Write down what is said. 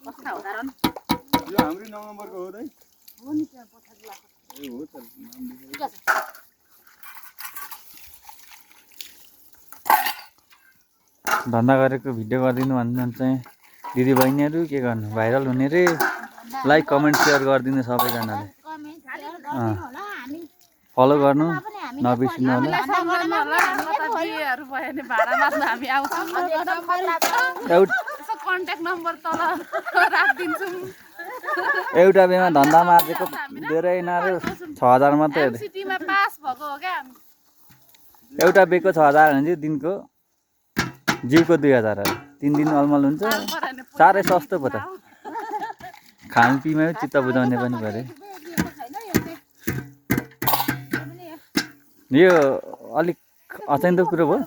कस्ता हो कारण यो हाम्रो 9 नम्बरको हो दाइ हो नि त्यहाँ पछाडि लाग्छ ए हो त नाम ठिक छ धन्दा गरेको भिडियो गरिदिनु भन्नुहुन्छ चाहिँ दिदी बहिनीहरू के गर्नु भाइरल हुने रे लाइक कमेन्ट सेयर गरिदिनु सबैजनाले फलो गर्नु नबिर्सिनु होला एउटा बेमा धन्दा मार्जेको धेरै नरे 6000 मात्रै एउटा बेको 6000 भने चाहिँ दिनको जिउको 2000 हो 3 दिन अलमल हुन्छ साह्रै सस्तो पो त खानपिनमा चित्त बुझाउने पनि परे यो अलिक अचाहिँदो कुरो भयो